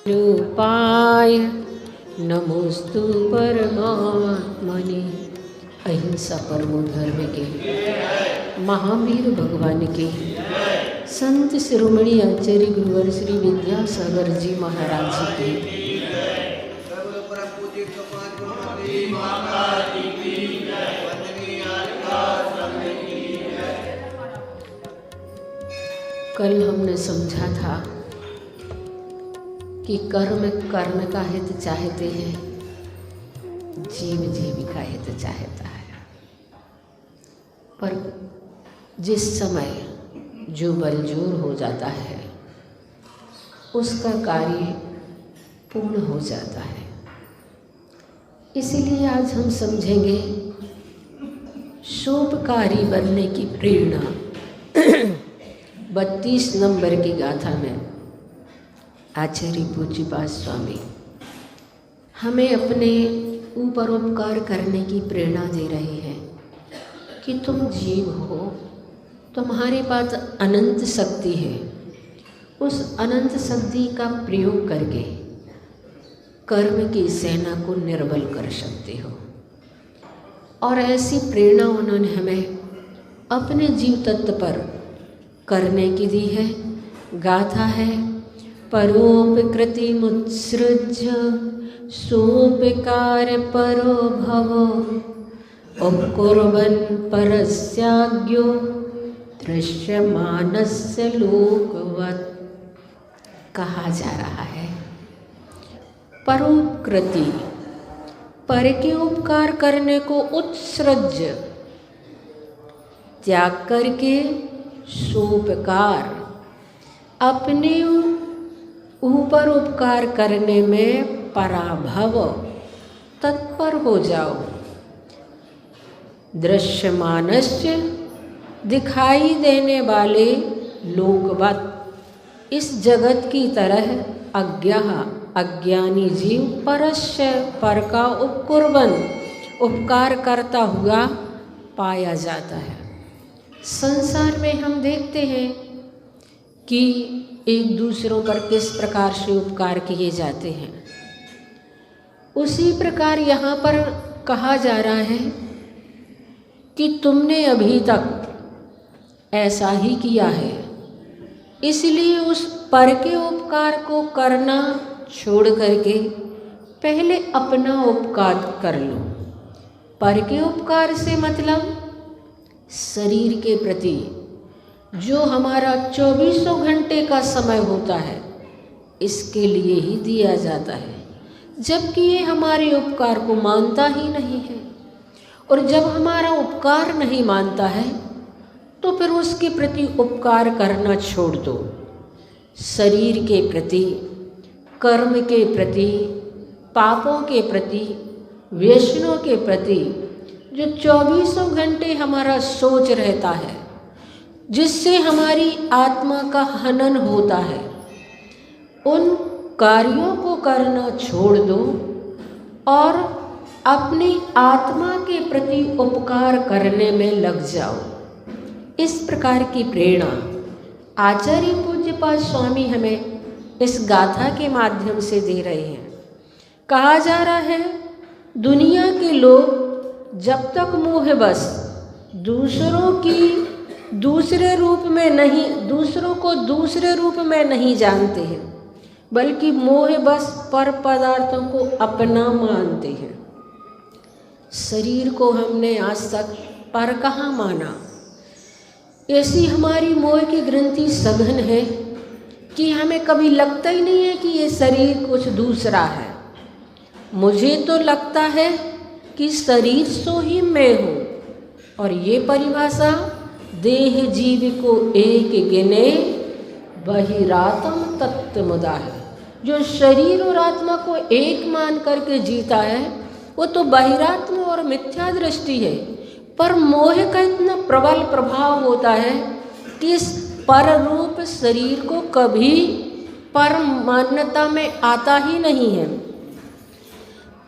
रूपाय नमोस्तु परमात्मने। अहिंसा परमो धर्म के महावीर भगवान के संत शिरोमणि आचार्य गुरुवर श्री विद्यासागर जी महाराज जी के कल हमने समझा था कि कर्म कर्म का हित चाहते हैं, जीव जीव का हित चाहता है। पर जिस समय जो बलजोर हो जाता है उसका कार्य पूर्ण हो जाता है। इसीलिए आज हम समझेंगे शुभकारी बनने की प्रेरणा 32 नंबर की गाथा में आचार्य पूज्यपाद स्वामी हमें अपने ऊपर उपकार करने की प्रेरणा दे रहे हैं कि तुम जीव हो, तुम्हारे पास अनंत शक्ति है। उस अनंत शक्ति का प्रयोग करके कर्म की सेना को निर्बल कर सकते हो। और ऐसी प्रेरणा उन्होंने हमें अपने जीव तत्व पर करने की दी है। गाथा है परोपकृति मुत्सृज्य सोपकार परो भव उपकुर्वन् परस्याज्ञो दृश्यमानस्य लोकवत्। कहा जा रहा है परोपकृति, पर के उपकार करने को उत्सृज्य त्याग करके सोपकार अपने ऊपर उपकार करने में पराभव तत्पर हो जाओ। दृश्यमानस्य दिखाई देने वाले लोकवत्, इस जगत की तरह अज्ञानी जीव परस्य पर का उपकुर्वन् उपकार करता हुआ पाया जाता है। संसार में हम देखते हैं कि एक दूसरों पर किस प्रकार से उपकार किए जाते हैं। उसी प्रकार यहाँ पर कहा जा रहा है कि तुमने अभी तक ऐसा ही किया है, इसलिए उस पर के उपकार को करना छोड़ करके पहले अपना उपकार कर लो। पर के उपकार से मतलब शरीर के प्रति जो हमारा 24 घंटे का समय होता है इसके लिए ही दिया जाता है, जबकि ये हमारे उपकार को मानता ही नहीं है। और जब हमारा उपकार नहीं मानता है तो फिर उसके प्रति उपकार करना छोड़ दो। शरीर के प्रति, कर्म के प्रति, पापों के प्रति, व्यसनों के प्रति जो 24 घंटे हमारा सोच रहता है, जिससे हमारी आत्मा का हनन होता है, उन कार्यों को करना छोड़ दो और अपनी आत्मा के प्रति उपकार करने में लग जाओ। इस प्रकार की प्रेरणा आचार्य पूज्यपाद स्वामी हमें इस गाथा के माध्यम से दे रहे हैं। कहा जा रहा है दुनिया के लोग जब तक मोहवश दूसरों को दूसरे रूप में नहीं जानते हैं, बल्कि मोहवश पर पदार्थों को अपना मानते हैं। शरीर को हमने आज तक पर कहाँ माना। ऐसी हमारी मोह की ग्रंथि सघन है कि हमें कभी लगता ही नहीं है कि ये शरीर कुछ दूसरा है। मुझे तो लगता है कि शरीर सो ही मैं हूँ। और ये परिभाषा देह जीव को एक गिने बहिरात्म तत्त्वमुदा है। जो शरीर और आत्मा को एक मान करके जीता है वो तो बहिरात्म और मिथ्या दृष्टि है। पर मोह का इतना प्रबल प्रभाव होता है कि इस पर रूप शरीर को कभी पर मान्यता में आता ही नहीं है।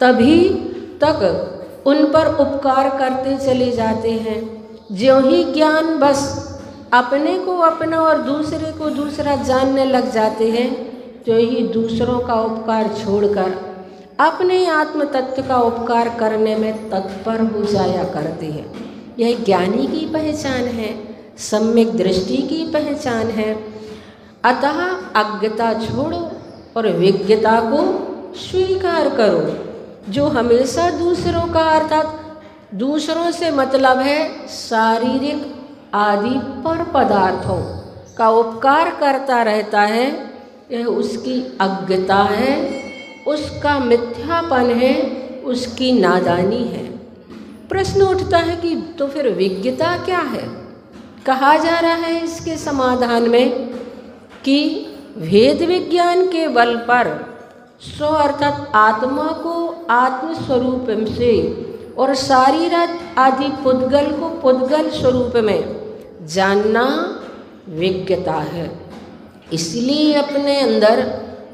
तभी तक उन पर उपकार करते चले जाते हैं। ज्यों ही ज्ञान बस अपने को अपना और दूसरे को दूसरा जानने लग जाते हैं, तो ही दूसरों का उपकार छोड़कर अपने आत्म तत्व का उपकार करने में तत्पर हो जाया करते हैं। यह ज्ञानी की पहचान है, सम्यक दृष्टि की पहचान है। अतः अज्ञता छोड़ो और विज्ञता को स्वीकार करो। जो हमेशा दूसरों का अर्थात दूसरों से मतलब है शारीरिक आदि पर पदार्थों का उपकार करता रहता है, यह उसकी अज्ञता है, उसका मिथ्यापन है, उसकी नादानी है। प्रश्न उठता है कि तो फिर विज्ञता क्या है? कहा जा रहा है इसके समाधान में कि भेद विज्ञान के बल पर स्व अर्थात आत्मा को आत्मस्वरूप से और शारीर आदि पुद्गल को पुद्गल स्वरूप में जानना विज्ञता है। इसलिए अपने अंदर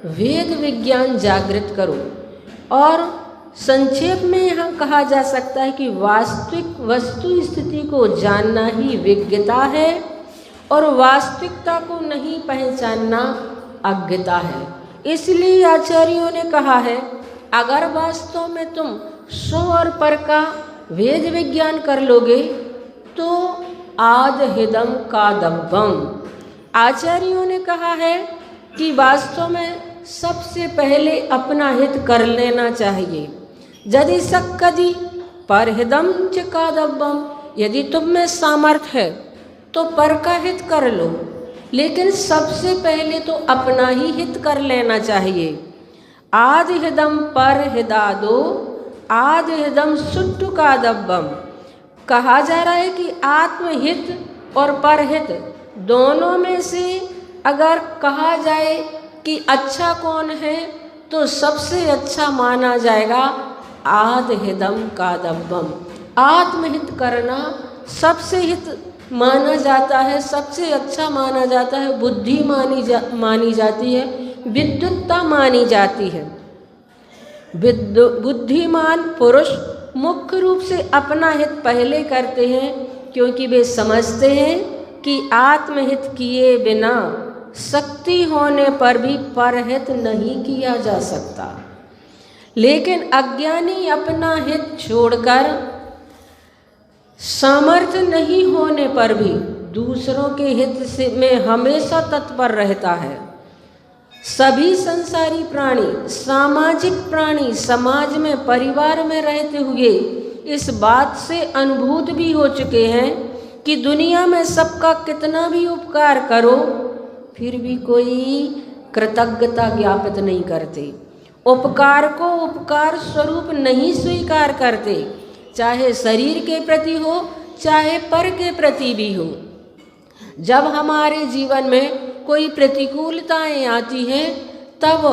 वेद विज्ञान जागृत करो। और संक्षेप में यहाँ कहा जा सकता है कि वास्तविक वस्तु स्थिति को जानना ही विज्ञता है और वास्तविकता को नहीं पहचानना अज्ञता है। इसलिए आचार्यों ने कहा है, अगर वास्तव में तुम स्व और पर का वेद विज्ञान कर लोगे तो आद हिदम का दब्बम। आचार्यों ने कहा है कि वास्तव में सबसे पहले अपना हित कर लेना चाहिए। यदि सक्कदि परहिदम च का दब्बम, यदि तुम में सामर्थ्य है तो पर का हित कर लो, लेकिन सबसे पहले तो अपना ही हित कर लेना चाहिए। आद हिदम पर हिदादो आद हिदम सुट्टु का दब्बम। कहा जा रहा है कि आत्महित और परहित दोनों में से अगर कहा जाए कि अच्छा कौन है तो सबसे अच्छा माना जाएगा आद हिदम का दब्बम। आत्महित करना सबसे हित माना जाता है, सबसे अच्छा माना जाता है, बुद्धि मानी जाती है, विद्युत्ता मानी जाती है। बुद्धिमान पुरुष मुख्य रूप से अपना हित पहले करते हैं, क्योंकि वे समझते हैं कि आत्महित किए बिना शक्ति होने पर भी परहित नहीं किया जा सकता। लेकिन अज्ञानी अपना हित छोड़कर सामर्थ्य नहीं होने पर भी दूसरों के हित से में हमेशा तत्पर रहता है। सभी संसारी प्राणी सामाजिक प्राणी समाज में परिवार में रहते हुए इस बात से अनुभूत भी हो चुके हैं कि दुनिया में सबका कितना भी उपकार करो फिर भी कोई कृतज्ञता ज्ञापित नहीं करते, उपकार को उपकार स्वरूप नहीं स्वीकार करते, चाहे शरीर के प्रति हो चाहे पर के प्रति भी हो। जब हमारे जीवन में कोई प्रतिकूलताएं आती हैं तब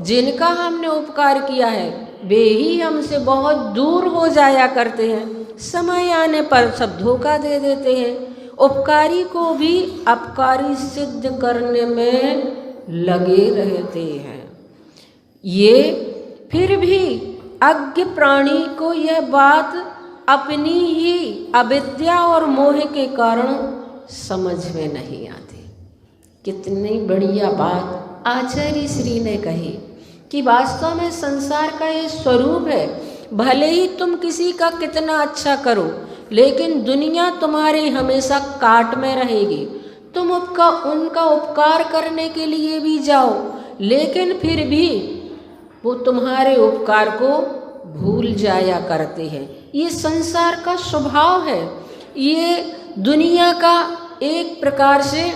जिनका हमने उपकार किया है वे ही हमसे बहुत दूर हो जाया करते हैं, समय आने पर सब धोखा दे देते हैं, उपकारी को भी अपकारी सिद्ध करने में लगे रहते हैं। ये फिर भी अज्ञ प्राणी को यह बात अपनी ही अविद्या और मोह के कारण समझ में नहीं आती। कितनी बढ़िया बात आचार्य श्री ने कही कि वास्तव में संसार का ये स्वरूप है। भले ही तुम किसी का कितना अच्छा करो लेकिन दुनिया तुम्हारे हमेशा काट में रहेगी। तुम उनका उपकार करने के लिए भी जाओ लेकिन फिर भी वो तुम्हारे उपकार को भूल जाया करते हैं। ये संसार का स्वभाव है, ये दुनिया का एक प्रकार से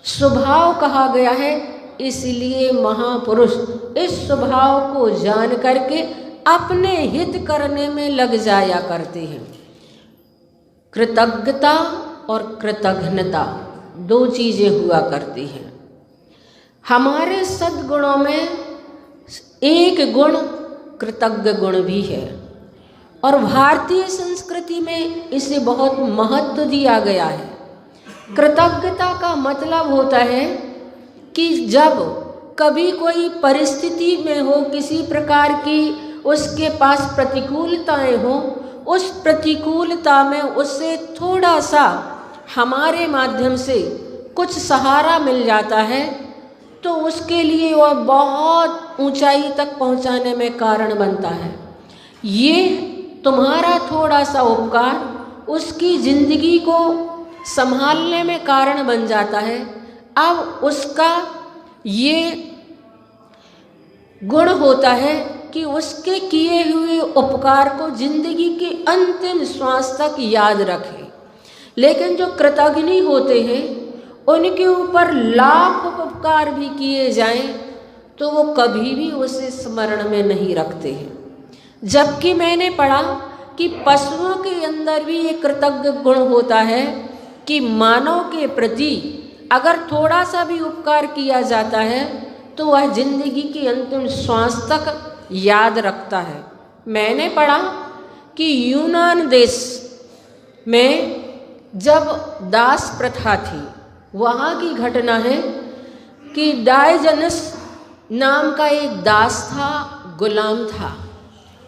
स्वभाव कहा गया है। इसलिए महापुरुष इस स्वभाव को जान करके अपने हित करने में लग जाया करते हैं। कृतज्ञता और कृतघ्नता दो चीजें हुआ करती हैं। हमारे सद्गुणों में एक गुण कृतज्ञ गुण भी है और भारतीय संस्कृति में इसे बहुत महत्व दिया गया है। कृतज्ञता का मतलब होता है कि जब कभी कोई परिस्थिति में हो, किसी प्रकार की उसके पास प्रतिकूलताएं हो, उस प्रतिकूलता में उसे थोड़ा सा हमारे माध्यम से कुछ सहारा मिल जाता है तो उसके लिए वह बहुत ऊंचाई तक पहुंचाने में कारण बनता है। ये तुम्हारा थोड़ा सा उपकार उसकी ज़िंदगी को संभालने में कारण बन जाता है। अब उसका ये गुण होता है कि उसके किए हुए उपकार को जिंदगी के अंतिम श्वास तक याद रखे। लेकिन जो कृतज्ञ होते हैं उनके ऊपर लाख उपकार भी किए जाएं तो वो कभी भी उसे स्मरण में नहीं रखते हैं। जबकि मैंने पढ़ा कि पशुओं के अंदर भी एक कृतज्ञ गुण होता है कि मानव के प्रति अगर थोड़ा सा भी उपकार किया जाता है तो वह जिंदगी की अंतिम श्वास तक याद रखता है। मैंने पढ़ा कि यूनान देश में जब दास प्रथा थी, वहाँ की घटना है कि डायोजनस नाम का एक दास था, गुलाम था।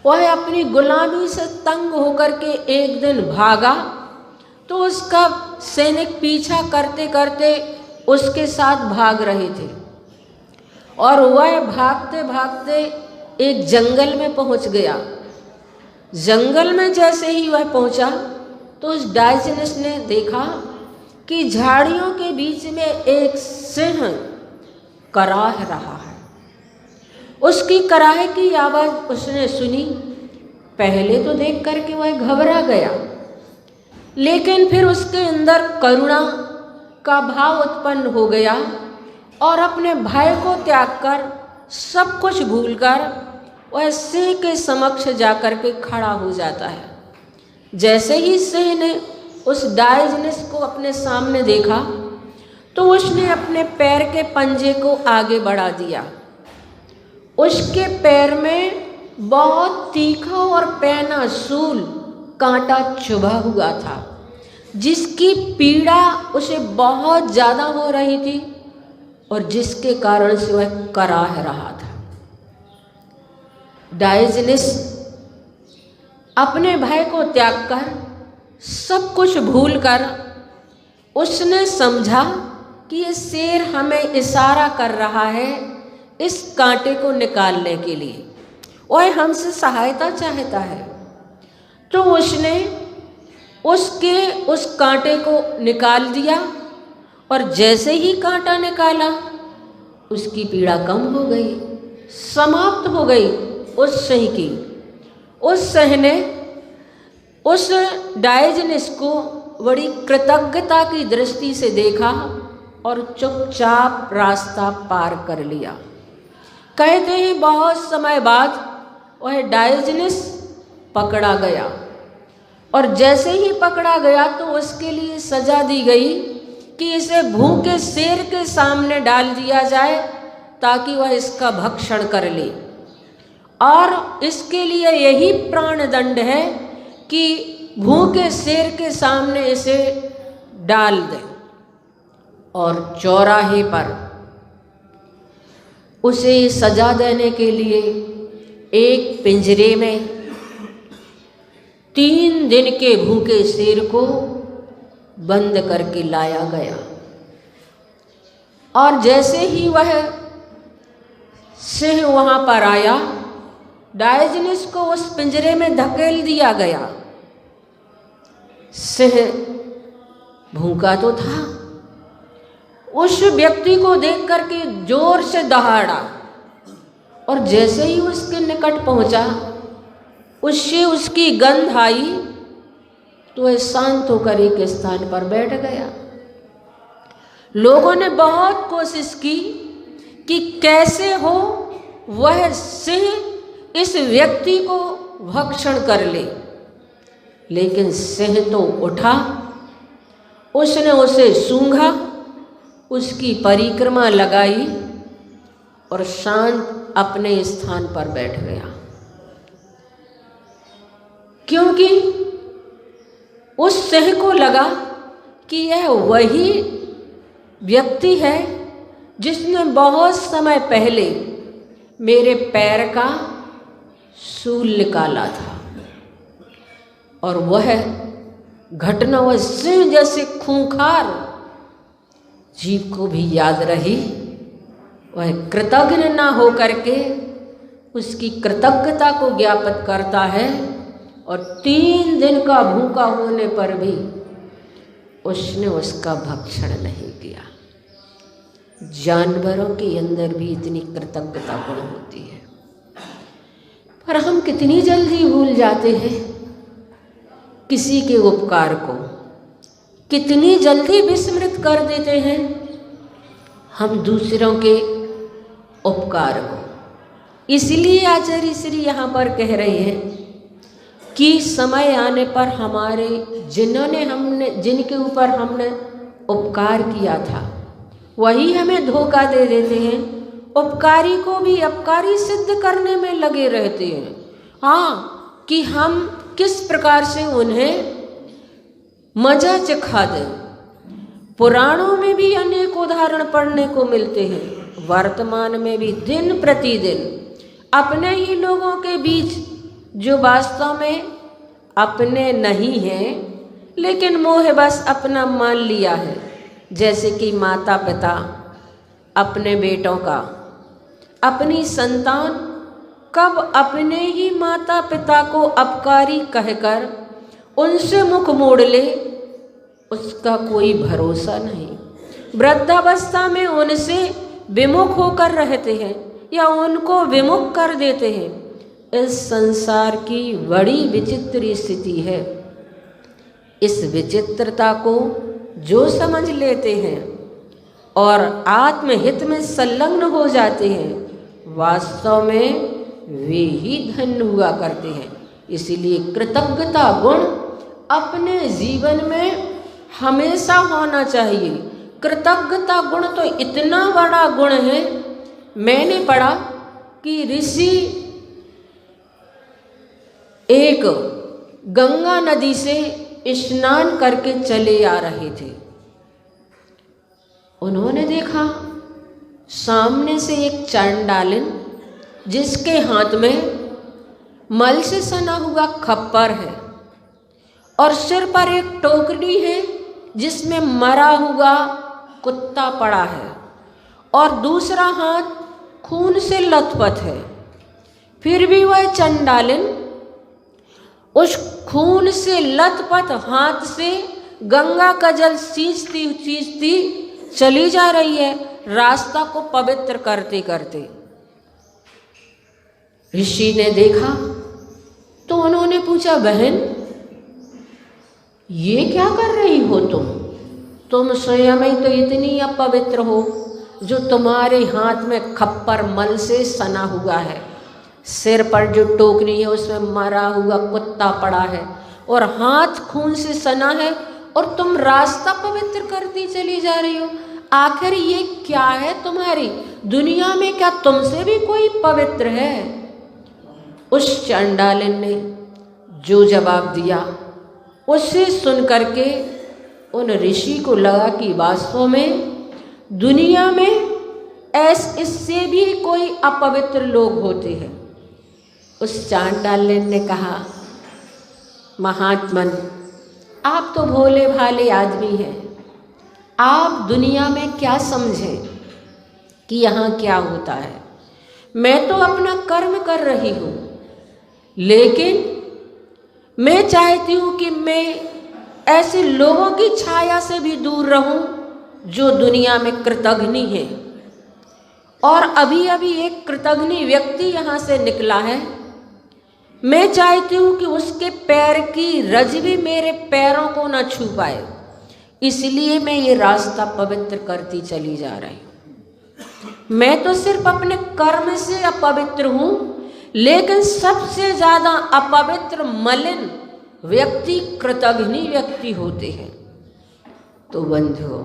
वह अपनी गुलामी से तंग होकर के एक दिन भागा तो उसका सैनिक पीछा करते करते उसके साथ भाग रहे थे और वह भागते भागते एक जंगल में पहुंच गया। जंगल में जैसे ही वह पहुंचा तो उस डायोजनस ने देखा कि झाड़ियों के बीच में एक सिंह कराह रहा है। उसकी कराह की आवाज़ उसने सुनी। पहले तो देख करके वह घबरा गया, लेकिन फिर उसके अंदर करुणा का भाव उत्पन्न हो गया और अपने भय को त्याग कर सब कुछ भूलकर वह सिंह के समक्ष जाकर के खड़ा हो जाता है। जैसे ही सिंह ने उस डायोजनस को अपने सामने देखा तो उसने अपने पैर के पंजे को आगे बढ़ा दिया। उसके पैर में बहुत तीखा और पैना सूल कांटा चुभा हुआ था, जिसकी पीड़ा उसे बहुत ज़्यादा हो रही थी और जिसके कारण से वह कराह रहा था। डायोजनस अपने भय को त्याग कर सब कुछ भूलकर उसने समझा कि ये शेर हमें इशारा कर रहा है इस कांटे को निकालने के लिए, वह हमसे सहायता चाहता है। तो उसने उसके उस कांटे को निकाल दिया और जैसे ही कांटा निकाला उसकी पीड़ा कम हो गई, समाप्त हो गई उस सिंह की। उस सिंह ने उस डायोजनस को बड़ी कृतज्ञता की दृष्टि से देखा और चुपचाप रास्ता पार कर लिया। कहते हैं बहुत समय बाद वह डायोजनस पकड़ा गया और जैसे ही पकड़ा गया तो उसके लिए सजा दी गई कि इसे भूखे शेर के सामने डाल दिया जाए ताकि वह इसका भक्षण कर ले, और इसके लिए यही प्राणदंड है कि भूखे शेर के सामने इसे डाल दे और चौराहे पर उसे सजा देने के लिए एक पिंजरे में 3 दिन के भूखे शेर को बंद करके लाया गया। और जैसे ही वह सिंह वहाँ पर आया, डायोजनस को उस पिंजरे में धकेल दिया गया। सिंह भूखा तो था, उस व्यक्ति को देख करके जोर से दहाड़ा और जैसे ही उसके निकट पहुंचा उससे उसकी गंध आई तो वह शांत होकर एक स्थान पर बैठ गया। लोगों ने बहुत कोशिश की कि कैसे हो वह सिंह इस व्यक्ति को भक्षण कर ले, लेकिन सिंह तो उठा, उसने उसे सूंघा, उसकी परिक्रमा लगाई और शांत अपने स्थान पर बैठ गया। क्योंकि उस सिंह को लगा कि यह वही व्यक्ति है जिसने बहुत समय पहले मेरे पैर का सूल निकाला था और वह घटना वह सिंह जैसे खूंखार जीव को भी याद रही, वह कृतज्ञ ना हो करके उसकी कृतज्ञता को ज्ञापित करता है और 3 दिन का भूखा होने पर भी उसने उसका भक्षण नहीं किया। जानवरों के अंदर भी इतनी कृतज्ञता गुण होती है, पर हम कितनी जल्दी भूल जाते हैं किसी के उपकार को, कितनी जल्दी विस्मृत कर देते हैं हम दूसरों के उपकार को। इसलिए आचार्य श्री यहाँ पर कह रहे हैं कि समय आने पर हमारे जिनके ऊपर हमने उपकार किया था वही हमें धोखा दे देते हैं, उपकारी को भी अपकारी सिद्ध करने में लगे रहते हैं। हाँ, कि हम किस प्रकार से उन्हें मजा चखा दें। पुराणों में भी अनेक उदाहरण पढ़ने को मिलते हैं, वर्तमान में भी दिन प्रतिदिन अपने ही लोगों के बीच जो वास्तव में अपने नहीं हैं लेकिन मोहबस अपना मान लिया है, जैसे कि माता पिता अपने बेटों का, अपनी संतान कब अपने ही माता पिता को अपकारी कहकर उनसे मुख मोड़ ले उसका कोई भरोसा नहीं। वृद्धावस्था में उनसे विमुख होकर रहते हैं या उनको विमुख कर देते हैं। इस संसार की बड़ी विचित्र स्थिति है। इस विचित्रता को जो समझ लेते हैं और आत्महित में संलग्न हो जाते हैं, वास्तव में वे ही धन्य हुआ करते हैं। इसलिए कृतज्ञता गुण अपने जीवन में हमेशा होना चाहिए। कृतज्ञता गुण तो इतना बड़ा गुण है, मैंने पढ़ा कि ऋषि एक गंगा नदी से स्नान करके चले आ रहे थे। उन्होंने देखा सामने से एक चंडालिन जिसके हाथ में मल से सना हुआ खप्पर है और सिर पर एक टोकरी है जिसमें मरा हुआ कुत्ता पड़ा है और दूसरा हाथ खून से लथपथ है। फिर भी वह चंडालिन उस खून से लथपथ हाथ से गंगा का जल सींचती चली जा रही है, रास्ता को पवित्र करते करते। ऋषि ने देखा तो उन्होंने पूछा, बहन ये क्या कर रही हो तुम स्वयं ही तो इतनी अपवित्र हो जो तुम्हारे हाथ में खप्पर मल से सना हुआ है, सिर पर जो टोकरी है उसमें मरा हुआ कुत्ता पड़ा है और हाथ खून से सना है और तुम रास्ता पवित्र करती चली जा रही हो। आखिर ये क्या है तुम्हारी दुनिया में? क्या तुमसे भी कोई पवित्र है? उस चंडालिन ने जो जवाब दिया उसे सुन करके उन ऋषि को लगा कि वास्तव में दुनिया में इससे भी कोई अपवित्र लोग होते हैं। उस चंडालिन ने कहा, महात्मन आप तो भोले भाले आदमी हैं, आप दुनिया में क्या समझें कि यहाँ क्या होता है। मैं तो अपना कर्म कर रही हूँ, लेकिन मैं चाहती हूँ कि मैं ऐसे लोगों की छाया से भी दूर रहूं जो दुनिया में कृतघ्नी है। और अभी अभी एक कृतघ्नी व्यक्ति यहाँ से निकला है, मैं चाहती हूँ कि उसके पैर की रज भी मेरे पैरों को न छू पाए, इसलिए मैं ये रास्ता पवित्र करती चली जा रही हूँ। मैं तो सिर्फ अपने कर्म से अपवित्र हूँ, लेकिन सबसे ज़्यादा अपवित्र मलिन व्यक्ति कृतघ्नी व्यक्ति होते हैं। तो बंधुओं,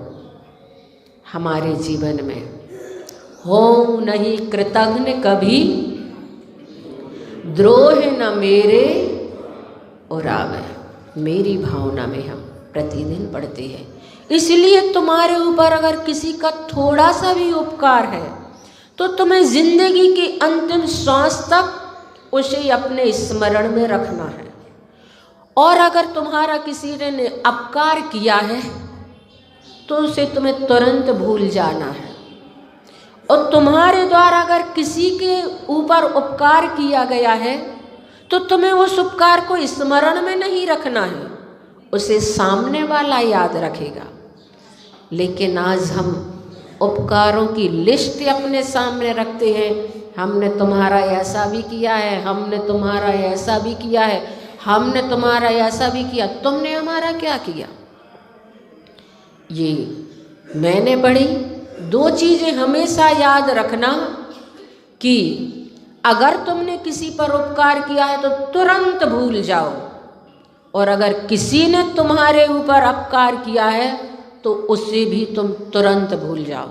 हमारे जीवन में हो नहीं कृतघ्न कभी, द्रोह न मेरे और आवे, मेरी भावना में हम प्रतिदिन पढ़ते हैं। इसलिए तुम्हारे ऊपर अगर किसी का थोड़ा सा भी उपकार है तो तुम्हें जिंदगी की अंतिम सांस तक उसे अपने स्मरण में रखना है और अगर तुम्हारा किसी ने अपकार किया है तो उसे तुम्हें तुरंत भूल जाना है। और तुम्हारे द्वारा अगर किसी के ऊपर उपकार किया गया है तो तुम्हें उस उपकार को स्मरण में नहीं रखना है, उसे सामने वाला याद रखेगा। लेकिन आज हम उपकारों की लिस्ट अपने सामने रखते हैं, हमने तुम्हारा ऐसा भी किया है, हमने तुम्हारा ऐसा भी किया है, हमने तुम्हारा ऐसा भी किया, तुमने हमारा क्या किया। ये मैंने पढ़ी। दो चीज़ें हमेशा याद रखना कि अगर तुमने किसी पर उपकार किया है तो तुरंत भूल जाओ, और अगर किसी ने तुम्हारे ऊपर अपकार किया है तो उसे भी तुम तुरंत भूल जाओ।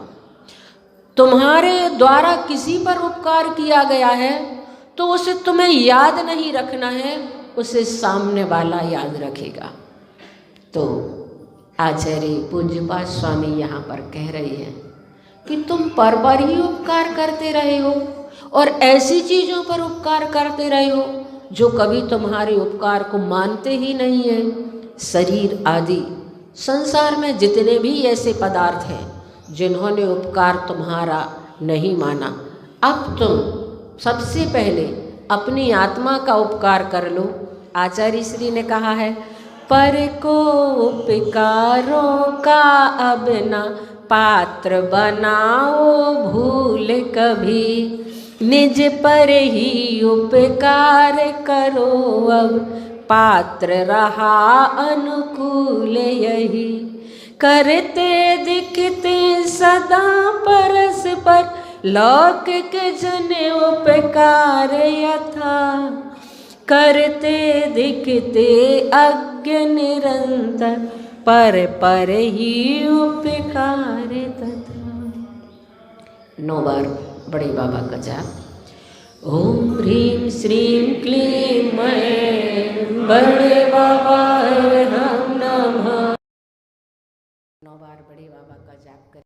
तुम्हारे द्वारा किसी पर उपकार किया गया है तो उसे तुम्हें याद नहीं रखना है, उसे सामने वाला याद रखेगा। तो आचार्य पूज्यपाद स्वामी यहाँ पर कह रहे हैं कि तुम पर ही उपकार करते रहे हो और ऐसी चीज़ों पर उपकार करते रहे हो जो कभी तुम्हारे उपकार को मानते ही नहीं है। शरीर आदि संसार में जितने भी ऐसे पदार्थ हैं जिन्होंने उपकार तुम्हारा नहीं माना, अब तुम सबसे पहले अपनी आत्मा का उपकार कर लो। आचार्य श्री ने कहा है, पर को उपकारों का अब ना पात्र बनाओ भूल कभी, निज पर ही उपकार करो अब पात्र रहा अनुकूल यही। करते दिखते सदा परस्पर लौकिक जन उपकार यथा, करते दिखते अज्ञ निरंतर पर ही उपकार तथा। 9 बार बड़े बाबा का जाप। ओम ह्रीं श्रीं क्लीं मैं बड़े बाबा हम नमः। 9 बार बड़े बाबा का जाप कर